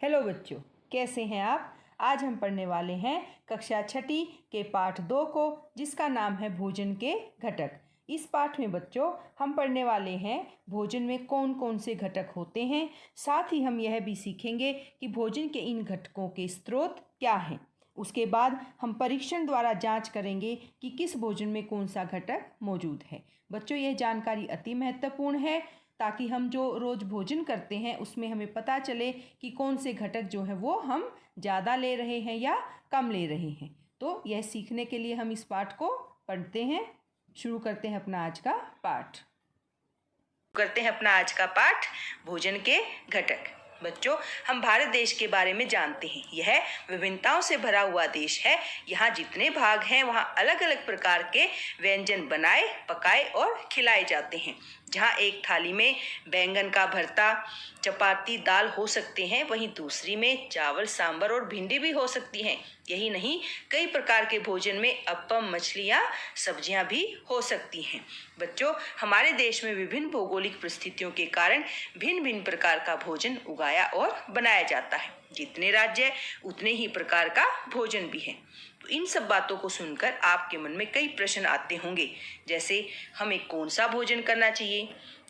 Hello बच्चों, कैसे हैं आप। आज हम पढ़ने वाले हैं कक्षा छठी के पाठ 2 को, जिसका नाम है भोजन के घटक। इस पाठ में बच्चों हम पढ़ने वाले हैं भोजन में कौन कौन से घटक होते हैं। साथ ही हम यह भी सीखेंगे कि भोजन के इन घटकों के स्रोत क्या हैं। उसके बाद हम परीक्षण द्वारा जांच करेंगे कि किस भोजन में कौन सा घटक मौजूद है। बच्चों, यह जानकारी अति महत्वपूर्ण है ताकि हम जो रोज़ भोजन करते हैं उसमें हमें पता चले कि कौन से घटक जो हैं वो हम ज़्यादा ले रहे हैं या कम ले रहे हैं। तो यह सीखने के लिए हम इस पाठ को पढ़ते हैं। शुरू करते हैं अपना आज का पाठ भोजन के घटक। बच्चों, हम भारत देश के बारे में जानते हैं। यह विभिन्नताओं से भरा हुआ देश है। यहाँ जितने भाग हैं वहाँ अलग अलग प्रकार के व्यंजन बनाए, पकाए और खिलाए जाते हैं। जहाँ एक थाली में बैंगन का भरता, चपाती, दाल हो सकते हैं, वहीं दूसरी में चावल, सांभर और भिंडी भी हो सकती हैं। यही नहीं, कई प्रकार के भोजन में अप्पम, मछलियाँ, सब्जियाँ भी हो सकती हैं। बच्चों, हमारे देश में विभिन्न भौगोलिक परिस्थितियों के कारण भिन्न भिन्न प्रकार का भोजन उगाया और बनाया जाता है। जितने राज्य उतने ही प्रकार का भोजन भी है। तो इन सब बातों को सुनकर आपके मन में कई प्रश्न आते होंगे, जैसे हमें कौन सा भोजन करना चाहिए,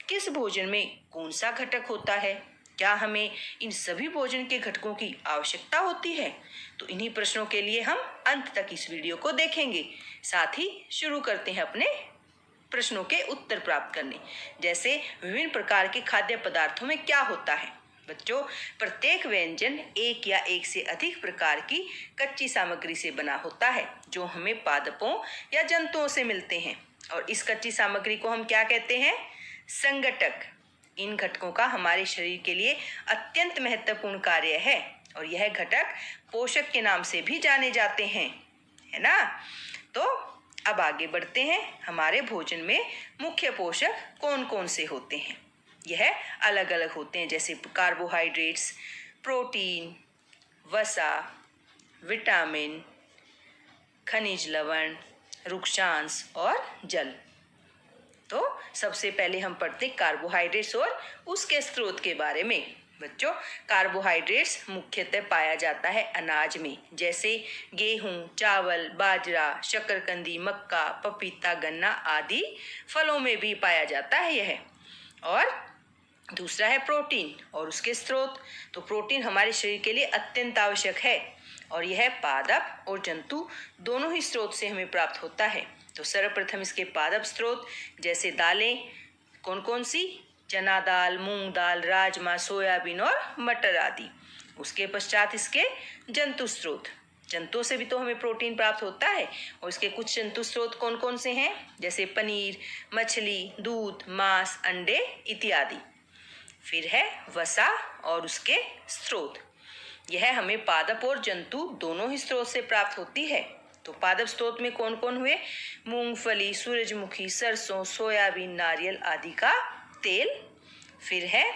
किस भोजन में कौन सा घटक होता है, क्या हमें इन सभी भोजन के घटकों की आवश्यकता होती है। तो इन्हीं प्रश्नों के लिए हम अंत तक इस वीडियो को देखेंगे। साथ ही शुरू करते हैं अपने प्रश्नों के उत्तर प्राप्त करने। जैसे विभिन्न प्रकार के खाद्य पदार्थों में क्या होता है। बच्चों, प्रत्येक व्यंजन एक या एक से अधिक प्रकार की कच्ची सामग्री से बना होता है, जो हमें पादपों या जंतुओं से मिलते हैं। और इस कच्ची सामग्री को हम क्या कहते हैं? संघटक। इन घटकों का हमारे शरीर के लिए अत्यंत महत्वपूर्ण कार्य है और यह घटक पोषक के नाम से भी जाने जाते हैं, है ना। तो अब आगे बढ़ते हैं। हमारे भोजन में मुख्य पोषक कौन कौन से होते हैं? यह अलग अलग होते हैं, जैसे कार्बोहाइड्रेट्स, प्रोटीन, वसा, विटामिन, खनिज लवण, रुक्षांश और जल। तो सबसे पहले हम पढ़ते हैं कार्बोहाइड्रेट्स और उसके स्रोत के बारे में। बच्चों, कार्बोहाइड्रेट्स मुख्यतः पाया जाता है अनाज में, जैसे गेहूं, चावल, बाजरा, शकरकंदी, मक्का, पपीता, गन्ना आदि। फलों में भी पाया जाता है यह। और दूसरा है प्रोटीन और उसके स्रोत। तो प्रोटीन हमारे शरीर के लिए अत्यंत आवश्यक है और यह पादप और जंतु दोनों ही स्रोत से हमें प्राप्त होता है। तो सर्वप्रथम इसके पादप स्रोत, जैसे दालें, कौन कौन सी? चना दाल, मूंग दाल, राजमा, सोयाबीन और मटर आदि। उसके पश्चात इसके जंतु स्रोत। जंतुओं से भी तो हमें प्रोटीन प्राप्त होता है और इसके कुछ जंतु स्रोत कौन कौन से हैं? जैसे पनीर, मछली, दूध, मांस, अंडे इत्यादि। फिर है वसा और उसके स्रोत। यह हमें पादप और जंतु दोनों ही स्रोत से प्राप्त होती है। तो पादप स्रोत में कौन कौन हुए? मूंगफली, सूरजमुखी, सरसों, सोयाबीन, नारियल आदि का तेल। फिर है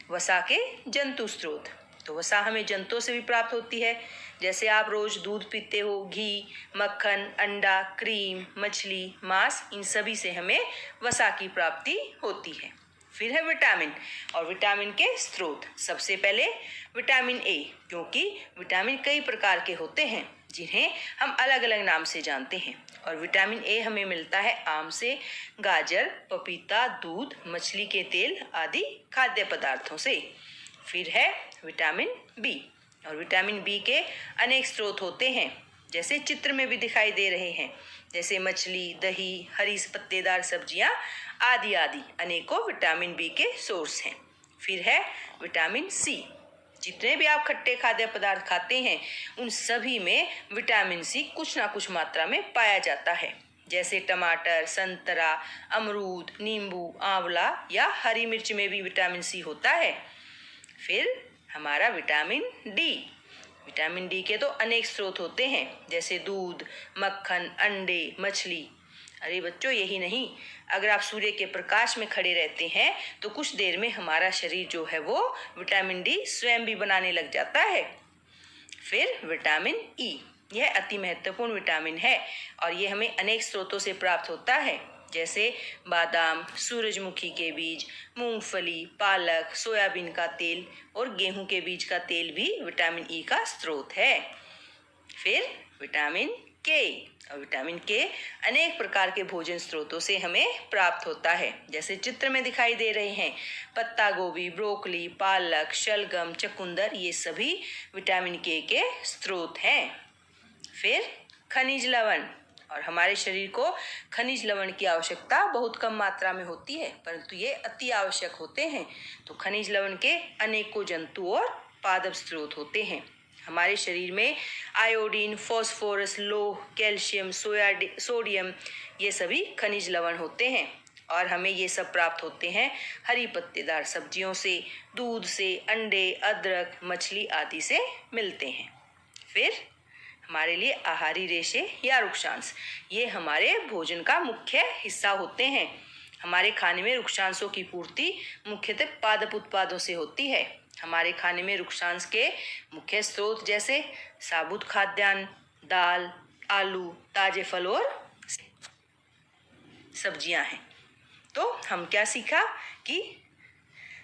वसा के जंतु स्रोत। तो वसा हमें जंतुओं से भी प्राप्त होती है, जैसे आप रोज दूध पीते हो, घी, मक्खन, अंडा, क्रीम, मछली, मांस, इन सभी से हमें वसा की प्राप्ति होती है। फिर है विटामिन और विटामिन के स्रोत। सबसे पहले विटामिन ए, क्योंकि विटामिन कई प्रकार के होते हैं जिन्हें हम अलग अलग नाम से जानते हैं। और विटामिन ए हमें मिलता है आम से, गाजर, पपीता, दूध, मछली के तेल आदि खाद्य पदार्थों से। फिर है विटामिन बी और विटामिन बी के अनेक स्रोत होते हैं, जैसे चित्र में भी दिखाई दे रहे हैं, जैसे मछली, दही, हरी पत्तेदार सब्जियां आदि आदि अनेकों विटामिन बी के सोर्स हैं। फिर है विटामिन सी। जितने भी आप खट्टे खाद्य पदार्थ खाते हैं उन सभी में विटामिन सी कुछ ना कुछ मात्रा में पाया जाता है, जैसे टमाटर, संतरा, अमरूद, नींबू, आंवला या हरी मिर्च में भी विटामिन सी होता है। फिर हमारा विटामिन डी। विटामिन डी के तो अनेक स्रोत होते हैं, जैसे दूध, मक्खन, अंडे, मछली। अरे बच्चों, यही नहीं, अगर आप सूर्य के प्रकाश में खड़े रहते हैं तो कुछ देर में हमारा शरीर जो है वो विटामिन डी स्वयं भी बनाने लग जाता है। फिर विटामिन ई, यह अति महत्वपूर्ण विटामिन है और ये हमें अनेक स्रोतों से प्राप्त होता है, जैसे बादाम, सूरजमुखी के बीज, मूंगफली, पालक, सोयाबीन का तेल और गेहूं के बीज का तेल भी विटामिन ई का स्रोत है। फिर विटामिन के, और विटामिन के अनेक प्रकार के भोजन स्रोतों से हमें प्राप्त होता है, जैसे चित्र में दिखाई दे रहे हैं। पत्ता गोभी, ब्रोकली, पालक, शलगम, चुकंदर, ये सभी विटामिन के स्रोत हैं। फिर खनिज लवण, और हमारे शरीर को खनिज लवण की आवश्यकता बहुत कम मात्रा में होती है, परंतु ये अति आवश्यक होते हैं। तो खनिज लवण के अनेकों जंतु और पादप स्रोत होते हैं। हमारे शरीर में आयोडीन, फास्फोरस, लौह, कैल्शियम, सोडियम, ये सभी खनिज लवण होते हैं और हमें ये सब प्राप्त होते हैं हरी पत्तेदार सब्जियों से, दूध से, अंडे, अदरक, मछली आदि से मिलते हैं। फिर हमारे लिए आहारी रेशे या रुक्षांश, ये हमारे भोजन का मुख्य हिस्सा होते हैं। हमारे खाने में रुक्षांशों की पूर्ति मुख्यतः पादप उत्पादों से होती है। हमारे खाने में रुक्षांश के मुख्य स्रोत जैसे साबुत खाद्यान्न, दाल, आलू, ताजे फल और सब्जियां हैं। तो हम क्या सीखा कि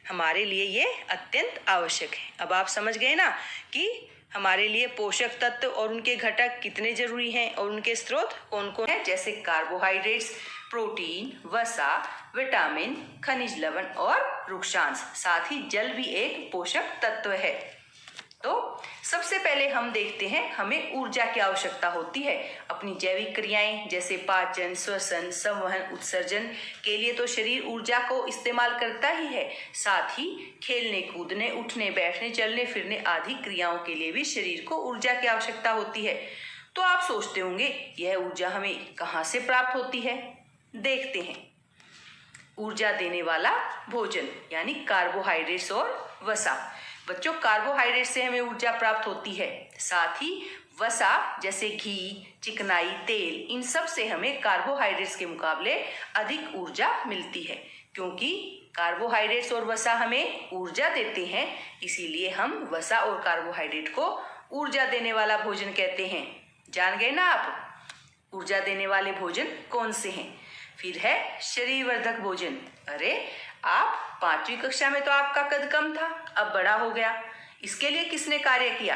हमारे लिए ये अत्यंत आवश्यक है। अब आप समझ गए ना कि हमारे लिए पोषक तत्व और उनके घटक कितने जरूरी हैं और उनके स्रोत कौन कौन हैं, जैसे कार्बोहाइड्रेट्स, प्रोटीन, वसा, विटामिन, खनिज लवण और रुक्षांश। साथ ही जल भी एक पोषक तत्व है। तो सबसे पहले हम देखते हैं हमें ऊर्जा की आवश्यकता होती है। अपनी जैविक क्रियाएं जैसे पाचन, श्वसन, संवहन, उत्सर्जन के लिए तो शरीर ऊर्जा को इस्तेमाल करता ही है। साथ ही खेलने, कूदने, उठने, बैठने, चलने फिरने आदि क्रियाओं के लिए भी शरीर को ऊर्जा की आवश्यकता होती है। तो आप सोचते होंगे यह ऊर्जा हमें कहाँ से प्राप्त होती है। देखते हैं। ऊर्जा देने वाला भोजन यानी कार्बोहाइड्रेट्स और वसा। बच्चों, कार्बोहाइड्रेट से हमें ऊर्जा प्राप्त होती है। साथ ही वसा जैसे घी, चिकनाई, तेल, इन सब से हमें कार्बोहाइड्रेट्स के मुकाबले अधिक ऊर्जा मिलती है। क्योंकि कार्बोहाइड्रेट्स और वसा हमें ऊर्जा देते हैं, इसीलिए हम वसा और कार्बोहाइड्रेट को ऊर्जा देने वाला भोजन कहते हैं। जान गए ना आप ऊर्जा देने वाले भोजन कौन से हैं। फिर है शरीर वर्धक भोजन। अरे आप 5वीं कक्षा में तो आपका कद कम था, अब बड़ा हो गया। इसके लिए किसने कार्य किया?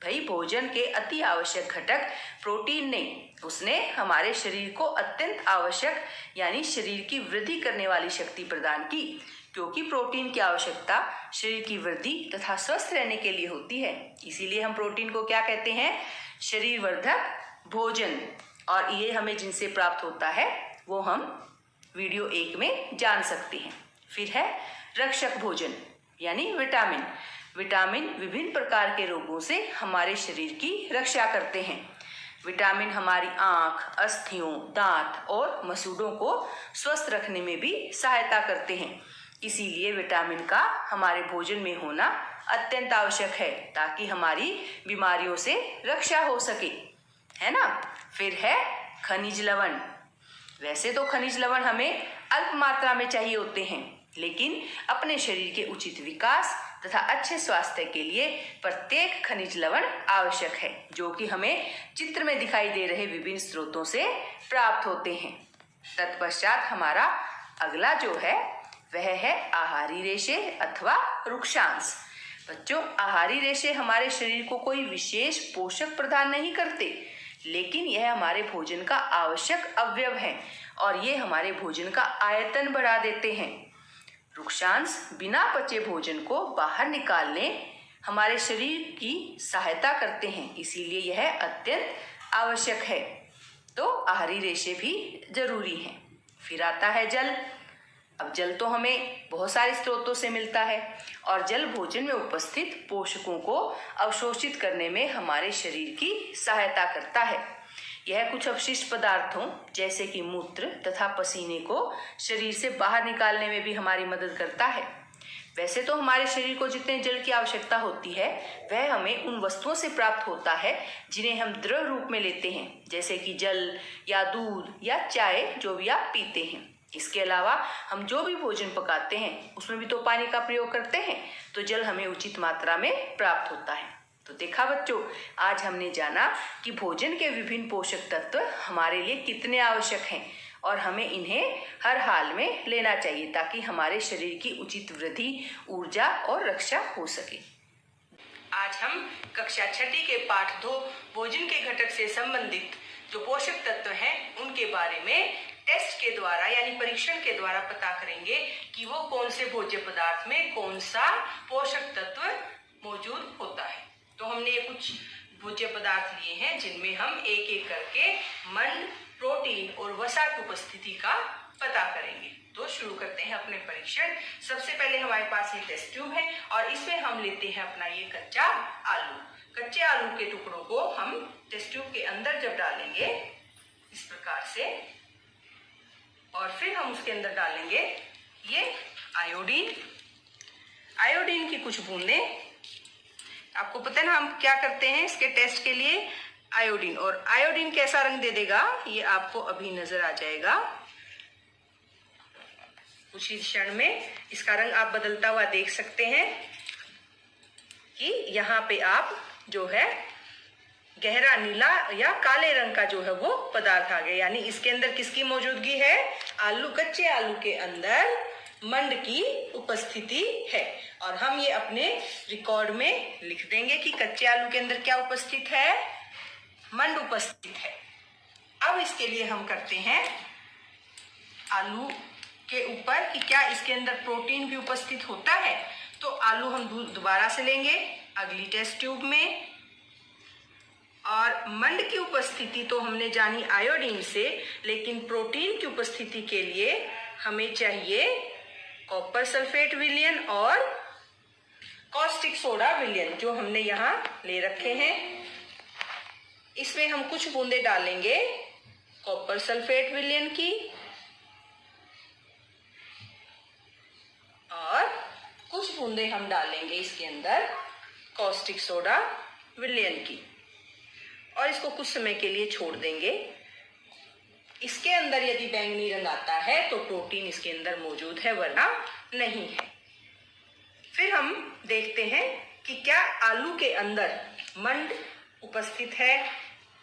भाई भोजन के अति आवश्यक घटक प्रोटीन ने। उसने हमारे शरीर को अत्यंत आवश्यक यानी शरीर की वृद्धि करने वाली शक्ति प्रदान की। क्योंकि प्रोटीन की आवश्यकता शरीर की वृद्धि तथा स्वस्थ रहने के लिए होती है, इसीलिए हम प्रोटीन को क्या कहते हैं? शरीर वर्धक भोजन। और ये हमें जिनसे प्राप्त होता है वो हम वीडियो 1 में जान सकते हैं। फिर है रक्षक भोजन यानी विटामिन। विटामिन विभिन्न प्रकार के रोगों से हमारे शरीर की रक्षा करते हैं। विटामिन हमारी आँख, अस्थियों, दांत और मसूड़ों को स्वस्थ रखने में भी सहायता करते हैं। इसीलिए विटामिन का हमारे भोजन में होना अत्यंत आवश्यक है, ताकि हमारी बीमारियों से रक्षा हो सके, है ना। फिर है खनिज लवण। वैसे तो खनिज लवण हमें अल्प मात्रा में चाहिए होते हैं, लेकिन अपने शरीर के उचित विकास तथा अच्छे स्वास्थ्य के लिए प्रत्येक खनिज लवण आवश्यक है, जो कि हमें चित्र में दिखाई दे रहे विभिन्न स्रोतों से प्राप्त होते हैं। तत्पश्चात हमारा अगला जो है वह है आहारी रेशे अथवा रुक्षांश। बच्चों, आहारी रेशे हमारे शरीर को कोई विशेष पोषक प्रदान नहीं करते, लेकिन यह हमारे भोजन का आवश्यक अवयव है और ये हमारे भोजन का आयतन बढ़ा देते हैं। रुक्षांश बिना पचे भोजन को बाहर निकालने हमारे शरीर की सहायता करते हैं, इसीलिए यह अत्यंत आवश्यक है। तो आहारी रेशे भी जरूरी हैं। फिर आता है जल। अब जल तो हमें बहुत सारे स्रोतों से मिलता है और जल भोजन में उपस्थित पोषकों को अवशोषित करने में हमारे शरीर की सहायता करता है। यह कुछ अपशिष्ट पदार्थों जैसे कि मूत्र तथा पसीने को शरीर से बाहर निकालने में भी हमारी मदद करता है। वैसे तो हमारे शरीर को जितने जल की आवश्यकता होती है वह हमें उन वस्तुओं से प्राप्त होता है जिन्हें हम द्रव रूप में लेते हैं, जैसे कि जल या दूध या चाय जो भी आप पीते हैं। इसके अलावा हम जो भी भोजन पकाते हैं उसमें भी तो पानी का प्रयोग करते हैं, तो जल हमें उचित मात्रा में प्राप्त होता है। तो देखा बच्चों, आज हमने जाना कि भोजन के विभिन्न पोषक तत्व हमारे लिए कितने आवश्यक हैं और हमें इन्हें हर हाल में लेना चाहिए ताकि हमारे शरीर की उचित वृद्धि, ऊर्जा और रक्षा हो सके। आज हम कक्षा 6 के पाठ 2 भोजन के घटक से संबंधित जो पोषक तत्व हैं उनके बारे में टेस्ट के द्वारा यानी परीक्षण के द्वारा पता करेंगे कि वो कौन से भोज्य पदार्थ में कौन सा पोषक तत्व मौजूद होता है। तो हमने कुछ भोज्य पदार्थ लिए हैं जिनमें हम एक एक करके मंड, प्रोटीन और वसा की उपस्थिति का पता करेंगे। तो शुरू करते हैं अपने परीक्षण। सबसे पहले हमारे पास ये टेस्ट ट्यूब है और इसमें हम लेते हैं अपना ये कच्चा आलू। कच्चे आलू के टुकड़ों को हम टेस्ट ट्यूब के अंदर जब डालेंगे इस प्रकार से, और फिर हम उसके अंदर डालेंगे ये आयोडीन। आयोडीन की कुछ बूंदें। आपको पता है ना हम क्या करते हैं इसके टेस्ट के लिए, आयोडीन। और आयोडीन कैसा रंग दे देगा ये आपको अभी नजर आ जाएगा। कुछ ही क्षण में इसका रंग आप बदलता हुआ देख सकते हैं कि यहाँ पे आप जो है गहरा नीला या काले रंग का जो है वो पदार्थ आ गया। यानी इसके अंदर किसकी मौजूदगी है? आलू, कच्चे आलू के अंदर मंड की उपस्थिति है। और हम ये अपने रिकॉर्ड में लिख देंगे कि कच्चे आलू के अंदर क्या उपस्थित है? मंड उपस्थित है। अब इसके लिए हम करते हैं आलू के ऊपर कि क्या इसके अंदर प्रोटीन भी उपस्थित होता है। तो आलू हम दोबारा से लेंगे अगली टेस्ट ट्यूब में, और मंड की उपस्थिति तो हमने जानी आयोडीन से, लेकिन प्रोटीन की उपस्थिति के लिए हमें चाहिए कॉपर सल्फेट विलयन और कॉस्टिक सोडा विलयन जो हमने यहाँ ले रखे हैं। इसमें हम कुछ बूंदे डालेंगे कॉपर सल्फेट विलयन की और कुछ बूंदे हम डालेंगे इसके अंदर कॉस्टिक सोडा विलयन की, और इसको कुछ समय के लिए छोड़ देंगे। इसके अंदर यदि बैंगनी रंग आता है तो प्रोटीन इसके अंदर मौजूद है, वरना नहीं है। फिर हम देखते हैं कि क्या आलू के अंदर मंड उपस्थित है,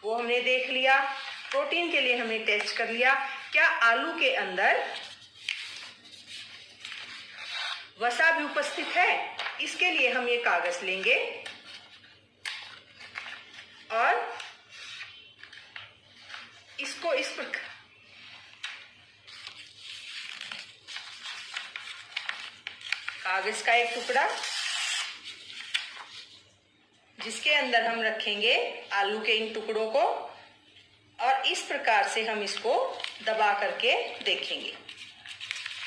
वो हमने देख लिया। प्रोटीन के लिए हमने टेस्ट कर लिया। क्या आलू के अंदर वसा भी उपस्थित है? इसके लिए हम ये कागज लेंगे और इसको इस प्रकार कागज का एक टुकड़ा जिसके अंदर हम रखेंगे आलू के इन टुकड़ों को, और इस प्रकार से हम इसको दबा करके देखेंगे।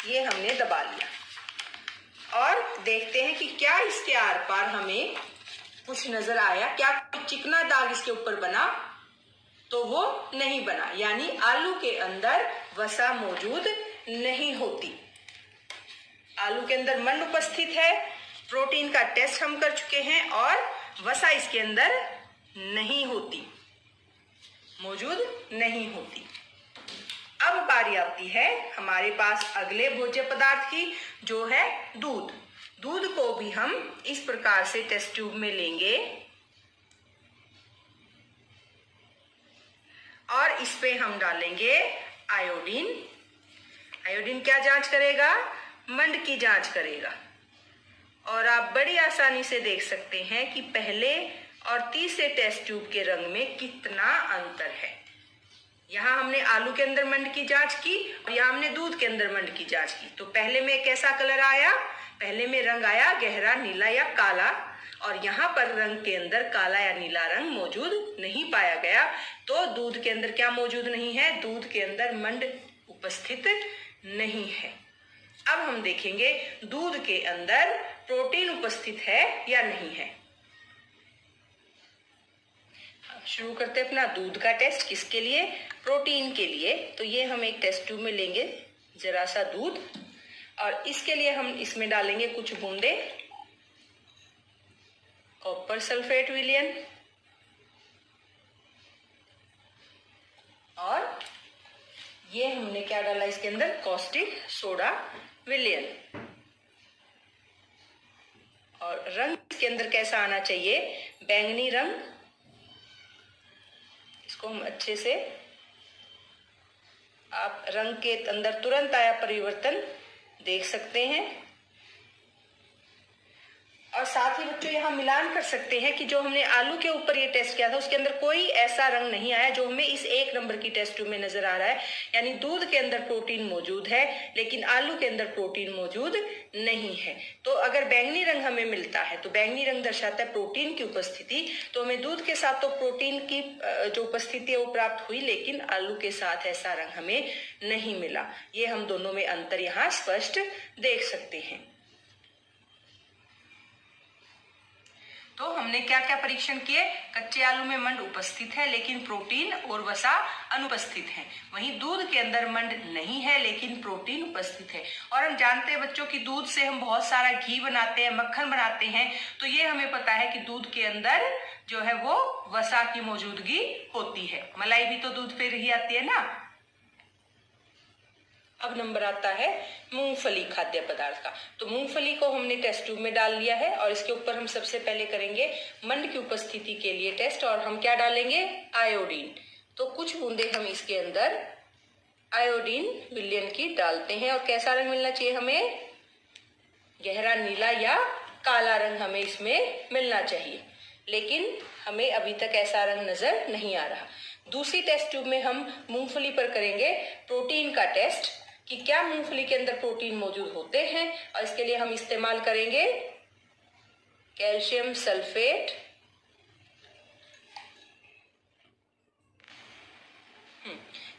ये हमने दबा लिया और देखते हैं कि क्या इसके आर पार हमें कुछ नजर आया, क्या चिकना दाग इसके ऊपर बना। तो वो नहीं बना, यानी आलू के अंदर वसा मौजूद नहीं होती। आलू के अंदर मंड उपस्थित है, प्रोटीन का टेस्ट हम कर चुके हैं और वसा इसके अंदर नहीं होती, मौजूद नहीं होती। अब बारी आती है हमारे पास अगले भोज्य पदार्थ की, जो है दूध। दूध को भी हम इस प्रकार से टेस्ट ट्यूब में लेंगे और इस पे हम डालेंगे आयोडीन। आयोडीन क्या जांच करेगा? मंड की जांच करेगा। और आप बड़ी आसानी से देख सकते हैं कि पहले और तीसरे टेस्ट ट्यूब के रंग में कितना अंतर है। यहाँ हमने आलू के अंदर मंड की जांच की और यहाँ हमने दूध के अंदर मंड की जांच की। तो पहले में कैसा कलर आया? पहले में रंग आया गहरा नीला या काला, और यहाँ पर रंग के अंदर काला या नीला रंग मौजूद नहीं पाया गया। तो दूध के अंदर क्या मौजूद नहीं है? दूध के अंदर मंड उपस्थित नहीं है। अब हम देखेंगे दूध के अंदर प्रोटीन उपस्थित है या नहीं है। शुरू करते हैं अपना दूध का टेस्ट। किसके लिए? प्रोटीन के लिए। तो ये हम एक टेस्ट ट्यूब में लेंगे जरा सा दूध, और इसके लिए हम इसमें डालेंगे कुछ बूंदे कॉपर सल्फेट विलयन और ये हमने क्या डाला इसके अंदर? कॉस्टिक सोडा विलयन। और रंग इसके अंदर कैसा आना चाहिए? बैंगनी रंग। इसको हम अच्छे से आप रंग के अंदर तुरंत आया परिवर्तन देख सकते हैं। और साथ ही बच्चों यहाँ मिलान कर सकते हैं कि जो हमने आलू के ऊपर ये टेस्ट किया था उसके अंदर कोई ऐसा रंग नहीं आया जो हमें इस 1 नंबर की टेस्ट ट्यूब में नजर आ रहा है। यानी दूध के अंदर प्रोटीन मौजूद है लेकिन आलू के अंदर प्रोटीन मौजूद नहीं है। तो अगर बैंगनी रंग हमें मिलता है तो बैंगनी रंग दर्शाता है प्रोटीन की उपस्थिति, तो हमें दूध के साथ तो प्रोटीन की जो उपस्थिति है वो प्राप्त हुई, लेकिन आलू के साथ ऐसा रंग हमें नहीं मिला। ये हम दोनों में अंतर यहाँ स्पष्ट देख सकते हैं। तो हमने क्या क्या परीक्षण किए? कच्चे आलू में मंड उपस्थित है लेकिन प्रोटीन और वसा अनुपस्थित है। वहीं दूध के अंदर मंड नहीं है लेकिन प्रोटीन उपस्थित है। और हम जानते हैं बच्चों कि दूध से हम बहुत सारा घी बनाते हैं, मक्खन बनाते हैं, तो ये हमें पता है कि दूध के अंदर जो है वो वसा की मौजूदगी होती है। मलाई भी तो दूध पे ही आती है ना। अब नंबर आता है मूंगफली खाद्य पदार्थ का। तो मूंगफली को हमने टेस्ट ट्यूब में डाल लिया है और इसके ऊपर हम सबसे पहले करेंगे मंड की उपस्थिति के लिए टेस्ट। और हम क्या डालेंगे? आयोडीन। तो कुछ बूंदे हम इसके अंदर आयोडीन विलयन की डालते हैं। और कैसा रंग मिलना चाहिए हमें? गहरा नीला या काला रंग हमें इसमें मिलना चाहिए, लेकिन हमें अभी तक ऐसा रंग नजर नहीं आ रहा। दूसरी टेस्ट ट्यूब में हम मूंगफली पर करेंगे प्रोटीन का टेस्ट कि क्या मूंगफली के अंदर प्रोटीन मौजूद होते हैं। और इसके लिए हम इस्तेमाल करेंगे कैल्शियम सल्फेट।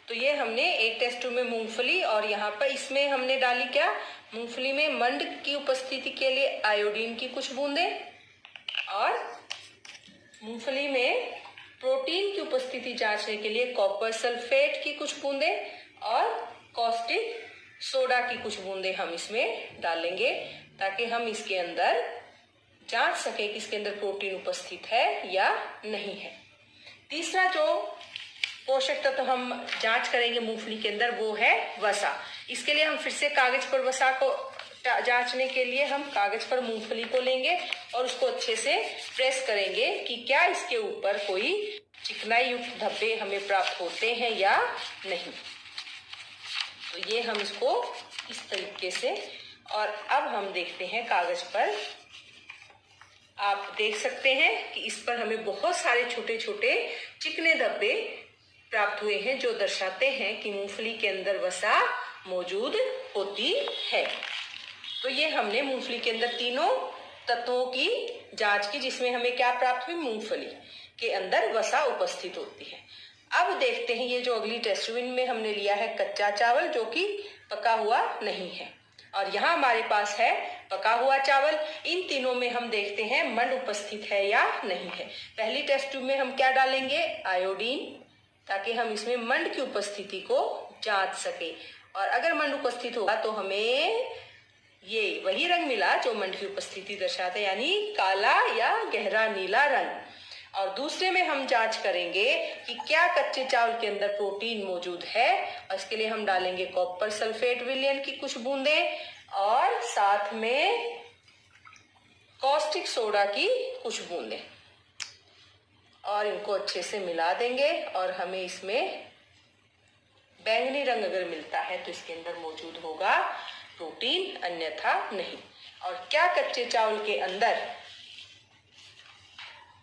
तो ये हमने एक टेस्ट ट्यूब में मूंगफली, और यहाँ पर इसमें हमने डाली क्या? मूंगफली में मंड की उपस्थिति के लिए आयोडीन की कुछ बूंदे, और मूंगफली में प्रोटीन की उपस्थिति जांचने के लिए कॉपर सल्फेट की कुछ बूंदे और कॉस्टिक सोडा की कुछ बूंदे हम इसमें डालेंगे, ताकि हम इसके अंदर जांच सके कि इसके अंदर प्रोटीन उपस्थित है या नहीं है। तीसरा जो पोषक तत्व हम जांच करेंगे मूंगफली के अंदर वो है वसा। इसके लिए हम फिर से कागज पर वसा को जांचने के लिए हम कागज पर मूंगफली को लेंगे और उसको अच्छे से प्रेस करेंगे कि क्या इसके ऊपर कोई चिकनाई युक्त धब्बे हमें प्राप्त होते हैं या नहीं। तो ये हम इसको इस तरीके से, और अब हम देखते हैं कागज पर। आप देख सकते हैं कि इस पर हमें बहुत सारे छोटे छोटे चिकने धब्बे प्राप्त हुए हैं जो दर्शाते हैं कि मूंगफली के अंदर वसा मौजूद होती है। तो ये हमने मूंगफली के अंदर तीनों तत्वों की जांच की, जिसमें हमें क्या प्राप्त हुई? मूंगफली के अंदर वसा उपस्थित होती है। अब देखते हैं ये जो अगली टेस्ट ट्यूब में हमने लिया है कच्चा चावल जो कि पका हुआ नहीं है, और यहाँ हमारे पास है पका हुआ चावल। इन तीनों में हम देखते हैं मंड उपस्थित है या नहीं है। पहली टेस्ट ट्यूब में हम क्या डालेंगे? आयोडीन, ताकि हम इसमें मंड की उपस्थिति को जांच सके। और अगर मंड उपस्थित होगा तो हमें ये वही रंग मिला जो मंड की उपस्थिति दर्शाता है, यानी काला या गहरा नीला रंग। और दूसरे में हम जांच करेंगे कि क्या कच्चे चावल के अंदर प्रोटीन मौजूद है, और इसके लिए हम डालेंगे कॉपर सल्फेट विलयन की कुछ बूंदे और साथ में कॉस्टिक सोडा की कुछ बूंदे, और इनको अच्छे से मिला देंगे। और हमें इसमें बैंगनी रंग अगर मिलता है तो इसके अंदर मौजूद होगा प्रोटीन, अन्यथा नहीं। और क्या कच्चे चावल के अंदर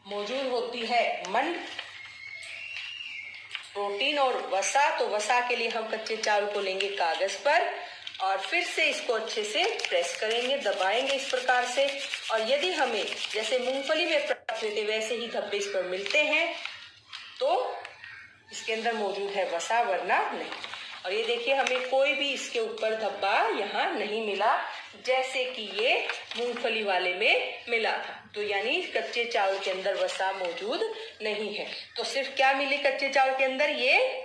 मौजूद होती है मंड, प्रोटीन और वसा। तो वसा के लिए हम कच्चे चावल को लेंगे कागज पर और फिर से इसको अच्छे से प्रेस करेंगे, दबाएंगे इस प्रकार से। और यदि हमें जैसे मूंगफली में प्राप्त हुए थे वैसे ही धब्बे इस पर मिलते हैं तो इसके अंदर मौजूद है वसा, वरना नहीं। और ये देखिए हमें कोई भी इसके ऊपर धब्बा यहाँ नहीं मिला, जैसे कि ये मूंगफली वाले में मिला था। तो यानी कच्चे चावल के अंदर वसा मौजूद नहीं है। तो सिर्फ क्या मिली कच्चे चावल के अंदर? ये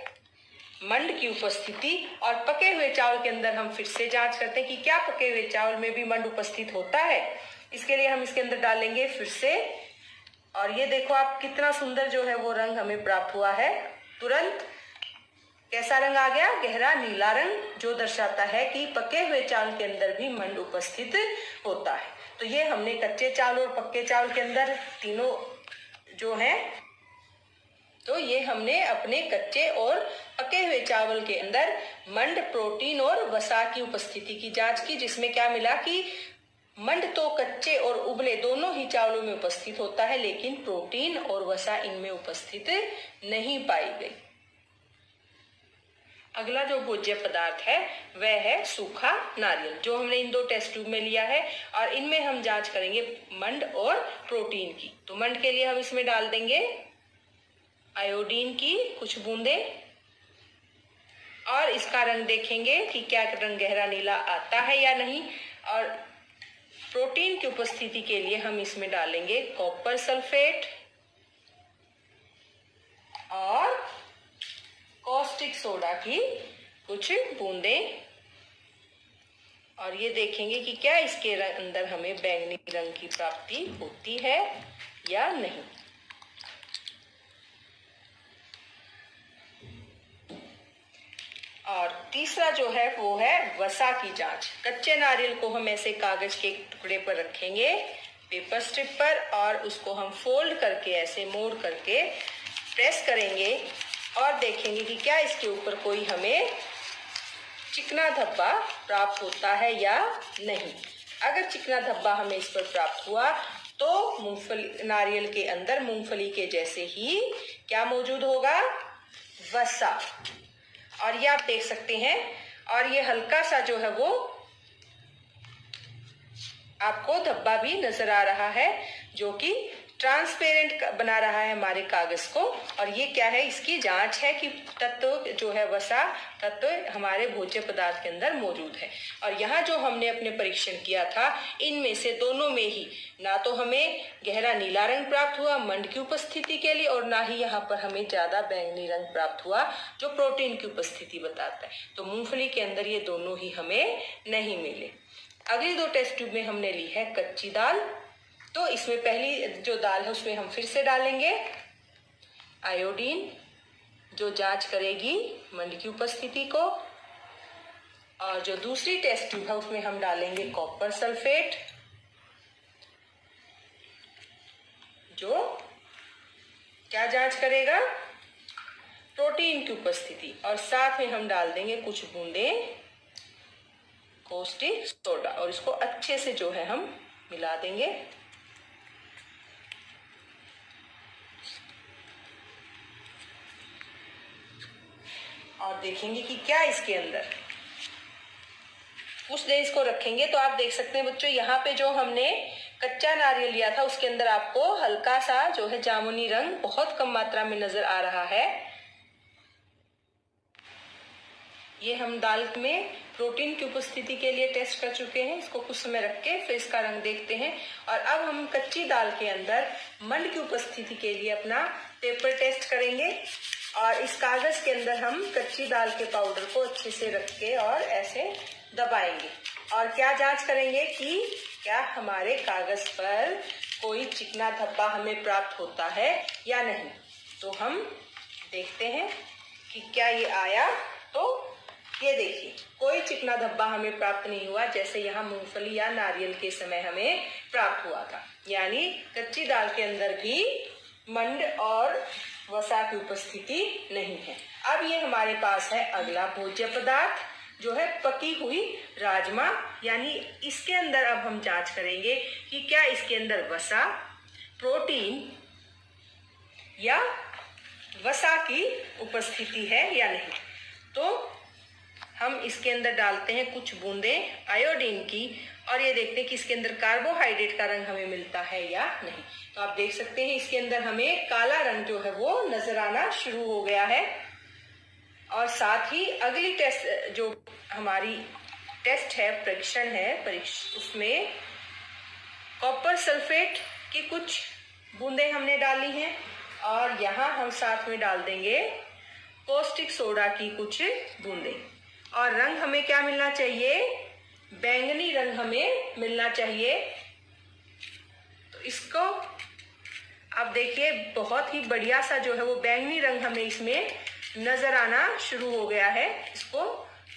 मंड की उपस्थिति। और पके हुए चावल के अंदर हम फिर से जांच करते हैं कि क्या पके हुए चावल में भी मंड उपस्थित होता है। इसके लिए हम इसके अंदर डालेंगे फिर से, और ये देखो आप कितना सुंदर जो है वो रंग हमें प्राप्त हुआ है। तुरंत कैसा रंग आ गया? गहरा नीला रंग, जो दर्शाता है कि पके हुए चावल के अंदर भी मंड उपस्थित होता है। तो ये हमने कच्चे चावल और पक्के चावल के अंदर तीनों जो है तो ये हमने अपने कच्चे और पके हुए चावल के अंदर मंड, प्रोटीन और वसा की उपस्थिति की जांच की, जिसमें क्या मिला कि मंड तो कच्चे और उबले दोनों ही चावलों में उपस्थित होता है, लेकिन प्रोटीन और वसा इनमें उपस्थित नहीं पाई गई। अगला जो भोज्य पदार्थ है वह है सूखा नारियल, जो हमने इन 2 टेस्ट ट्यूब में लिया है और इनमें हम जांच करेंगे मंड और प्रोटीन की। तो मंड के लिए हम इसमें डाल देंगे आयोडीन की कुछ बूंदें और इसका रंग देखेंगे कि क्या रंग गहरा नीला आता है या नहीं। और प्रोटीन की उपस्थिति के लिए हम इसमें डालेंगे कॉपर सल्फेट और कॉस्टिक सोडा की कुछ बूंदें, और ये देखेंगे कि क्या इसके अंदर हमें बैंगनी रंग की प्राप्ति होती है या नहीं। और तीसरा जो है वो है वसा की जांच। कच्चे नारियल को हम ऐसे कागज के टुकड़े पर रखेंगे, पेपर स्ट्रिप पर, और उसको हम फोल्ड करके ऐसे मोड़ करके प्रेस करेंगे और देखेंगे कि क्या इसके ऊपर कोई हमें चिकना धब्बा प्राप्त होता है या नहीं। अगर चिकना धब्बा हमें इस पर प्राप्त हुआ तो मूंगफली, नारियल के अंदर मूंगफली के जैसे ही क्या मौजूद होगा, वसा। और ये आप देख सकते हैं, और ये हल्का सा जो है वो आपको धब्बा भी नजर आ रहा है, जो कि ट्रांसपेरेंट बना रहा है हमारे कागज को। और ये क्या है, इसकी जांच है कि तत्व जो है वसा तत्व हमारे भोज्य पदार्थ के अंदर मौजूद है। और यहाँ जो हमने अपने परीक्षण किया था, इनमें से दोनों में ही ना तो हमें गहरा नीला रंग प्राप्त हुआ मंड की उपस्थिति के लिए, और ना ही यहाँ पर हमें ज्यादा बैंगनी रंग प्राप्त हुआ जो प्रोटीन की उपस्थिति बताता है। तो मूंगफली के अंदर ये दोनों ही हमें नहीं मिले। अगली 2 टेस्ट ट्यूब में हमने ली है कच्ची दाल। तो इसमें पहली जो दाल है उसमें हम फिर से डालेंगे आयोडीन, जो जांच करेगी मंड की उपस्थिति को। और जो दूसरी टेस्ट ट्यूब है उसमें हम डालेंगे कॉपर सल्फेट, जो क्या जांच करेगा, प्रोटीन की उपस्थिति। और साथ में हम डाल देंगे कुछ बूंदें कॉस्टिक सोडा, और इसको अच्छे से जो है हम मिला देंगे। और देखेंगे कि क्या इसके अंदर, कुछ देर इसको रखेंगे। तो आप देख सकते हैं बच्चों, यहाँ पे जो हमने कच्चा नारियल लिया था उसके अंदर आपको हल्का सा जो है जामुनी रंग बहुत कम मात्रा में नजर आ रहा है। ये हम दाल में प्रोटीन की उपस्थिति के लिए टेस्ट कर चुके हैं। इसको कुछ समय रख के फिर इसका रंग देखते हैं। और अब हम कच्ची दाल के अंदर मंड की उपस्थिति के लिए अपना पेपर टेस्ट करेंगे। और इस कागज के अंदर हम कच्ची दाल के पाउडर को अच्छे से रख के और ऐसे दबाएंगे, और क्या जांच करेंगे कि क्या हमारे कागज पर कोई चिकना धब्बा हमें प्राप्त होता है या नहीं। तो हम देखते हैं कि क्या ये आया। तो ये देखिए, कोई चिकना धब्बा हमें प्राप्त नहीं हुआ, जैसे यहाँ मूंगफली या नारियल के समय हमें प्राप्त हुआ था। यानी कच्ची दाल के अंदर भी मंड और वसा की उपस्थिति नहीं है। अब ये हमारे पास है अगला भोज्य पदार्थ, जो है पकी हुई राजमा। यानी इसके अंदर अब हम जांच करेंगे कि क्या इसके अंदर वसा, प्रोटीन या वसा की उपस्थिति है या नहीं। तो हम इसके अंदर डालते हैं कुछ बूंदें आयोडीन की, और ये देखते हैं कि इसके अंदर कार्बोहाइड्रेट का रंग हमें मिलता है या नहीं। तो आप देख सकते हैं इसके अंदर हमें काला रंग जो है वो नजर आना शुरू हो गया है। और साथ ही अगली टेस्ट जो हमारी टेस्ट है, परीक्षण है, उसमें कॉपर सल्फेट की कुछ बूंदें हमने डाली हैं, और यहाँ हम साथ में डाल देंगे कॉस्टिक सोडा की कुछ बूंदें। और रंग हमें क्या मिलना चाहिए, बैंगनी रंग हमें मिलना चाहिए। तो इसको आप देखिए, बहुत ही बढ़िया सा जो है वो बैंगनी रंग हमें इसमें नजर आना शुरू हो गया है। इसको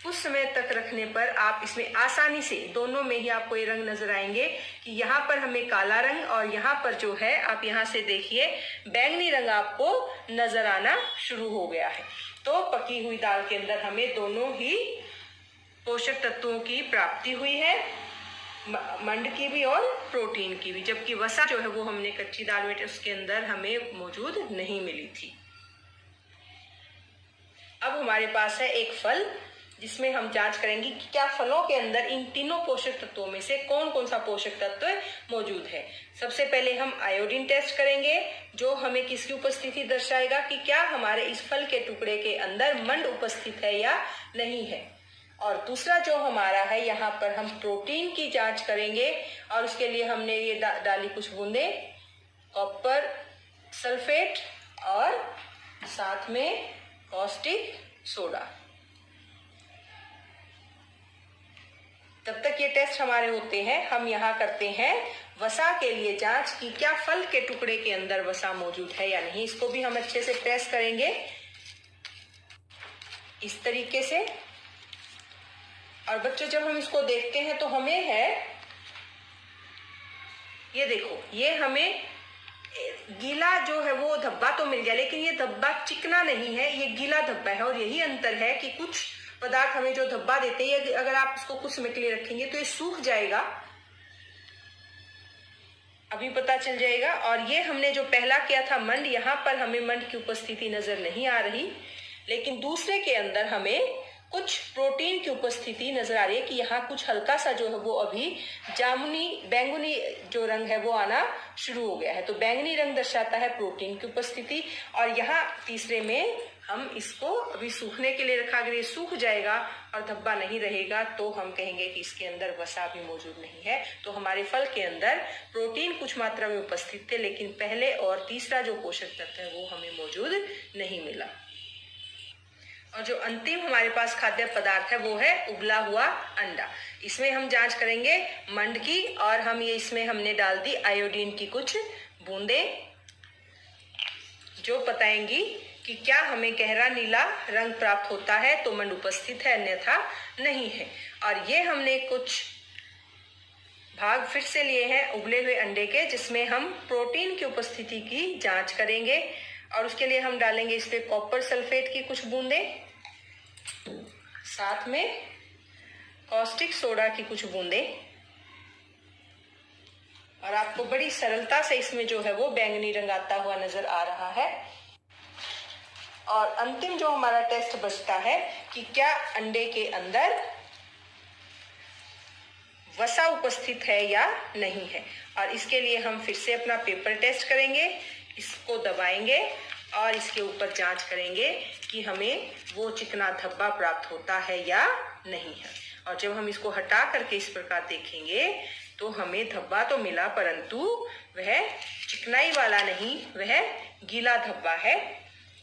कुछ समय तक रखने पर आप इसमें आसानी से, दोनों में ही आपको ये रंग नजर आएंगे कि यहाँ पर हमें काला रंग और यहाँ पर जो है आप यहाँ से देखिए बैंगनी रंग आपको नजर आना शुरू हो गया है। तो पकी हुई दाल के अंदर हमें दोनों ही पोषक तत्वों की प्राप्ति हुई है, मंड की भी और प्रोटीन की भी, जबकि वसा जो है वो हमने कच्ची दाल में उसके अंदर हमें मौजूद नहीं मिली थी। अब हमारे पास है एक फल जिसमें हम जांच करेंगे कि क्या फलों के अंदर इन तीनों पोषक तत्वों में से कौन कौन सा पोषक तत्व मौजूद है। सबसे पहले हम आयोडीन टेस्ट करेंगे, जो हमें किसकी उपस्थिति दर्शाएगा कि क्या हमारे इस फल के टुकड़े के अंदर मंड उपस्थित है या नहीं है। और दूसरा जो हमारा है, यहाँ पर हम प्रोटीन की जांच करेंगे और उसके लिए हमने ये डाली कुछ बूंदे कॉपर सल्फेट और साथ में कॉस्टिक सोडा। तब तक ये टेस्ट हमारे होते हैं, हम यहाँ करते हैं वसा के लिए जांच कि क्या फल के टुकड़े के अंदर वसा मौजूद है या नहीं। इसको भी हम अच्छे से प्रेस करेंगे इस तरीके से। और बच्चों जब हम इसको देखते हैं तो हमें है, ये देखो, ये हमें गीला जो है वो धब्बा तो मिल गया, लेकिन ये धब्बा चिकना नहीं है, ये गीला धब्बा है। और यही अंतर है कि कुछ पदार्थ हमें जो धब्बा देते हैं, अगर आप इसको कुछ समय के लिए रखेंगे तो ये सूख जाएगा, अभी पता चल जाएगा। और ये हमने जो पहला किया था मंड, यहाँ पर हमें मंड की उपस्थिति नजर नहीं आ रही, लेकिन दूसरे के अंदर हमें कुछ प्रोटीन की उपस्थिति नजर आ रही है कि यहाँ कुछ हल्का सा जो है वो अभी जामुनी बैंगनी जो रंग है वो आना शुरू हो गया है। तो बैंगनी रंग दर्शाता है प्रोटीन की उपस्थिति। और यहाँ तीसरे में हम इसको अभी सूखने के लिए रखा, अगर ये सूख जाएगा और धब्बा नहीं रहेगा तो हम कहेंगे कि इसके अंदर वसा भी मौजूद नहीं है। तो हमारे फल के अंदर प्रोटीन कुछ मात्रा में उपस्थित थे, लेकिन पहले और तीसरा जो पोषक तत्व है वो हमें मौजूद नहीं मिला। और जो अंतिम हमारे पास खाद्य पदार्थ है वो है उबला हुआ अंडा। इसमें हम जांच करेंगे मंड की, और हम ये इसमें हमने डाल दी आयोडीन की कुछ बूंदे, जो बताएंगी कि क्या हमें गहरा नीला रंग प्राप्त होता है तो मंड उपस्थित है, अन्यथा नहीं है। और ये हमने कुछ भाग फिर से लिए हैं उबले हुए अंडे के, जिसमें हम प्रोटीन की उपस्थिति की जांच करेंगे। और उसके लिए हम डालेंगे इस पे कॉपर सल्फेट की कुछ बूंदे, साथ में कॉस्टिक सोडा की कुछ बूंदे। और आपको बड़ी सरलता से इसमें जो है वो बैंगनी रंग आता हुआ नजर आ रहा है। और अंतिम जो हमारा टेस्ट बचता है कि क्या अंडे के अंदर वसा उपस्थित है या नहीं है। और इसके लिए हम फिर से अपना पेपर टेस्ट करेंगे, इसको दबाएंगे और इसके ऊपर जांच करेंगे कि हमें वो चिकना धब्बा प्राप्त होता है या नहीं है। और जब हम इसको हटा करके इस प्रकार देखेंगे तो हमें धब्बा तो मिला, परंतु वह चिकनाई वाला नहीं, वह गीला धब्बा है।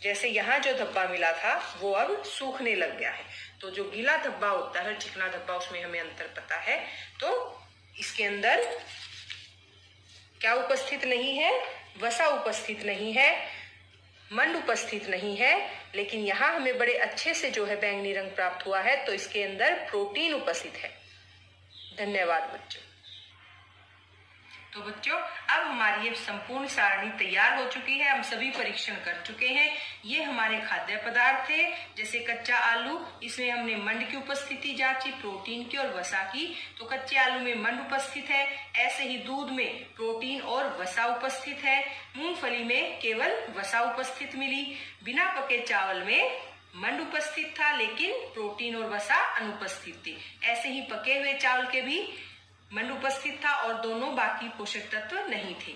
जैसे यहाँ जो धब्बा मिला था वो अब सूखने लग गया है। तो जो गीला धब्बा होता है, चिकना धब्बा, उसमें हमें अंतर पता है। तो इसके अंदर क्या उपस्थित नहीं है, वसा उपस्थित नहीं है, मंड उपस्थित नहीं है, लेकिन यहाँ हमें बड़े अच्छे से जो है बैंगनी रंग प्राप्त हुआ है। तो इसके अंदर प्रोटीन उपस्थित है। धन्यवाद बच्चों। तो बच्चों अब हमारी ये संपूर्ण सारणी तैयार हो चुकी है, हम सभी परीक्षण कर चुके हैं। ये हमारे खाद्य पदार्थ थे, जैसे कच्चा आलू, इसमें हमने मंड की उपस्थिति जांची, प्रोटीन की और वसा की। तो कच्चे आलू में मंड उपस्थित है, ऐसे ही दूध में प्रोटीन और वसा उपस्थित है। मूंगफली में केवल वसा उपस्थित मिली। बिना पके चावल में मंड उपस्थित था, लेकिन प्रोटीन और वसा अनुपस्थित थी। ऐसे ही पके हुए चावल के भी मंड उपस्थित था और दोनों बाकी पोषक तत्व नहीं थे।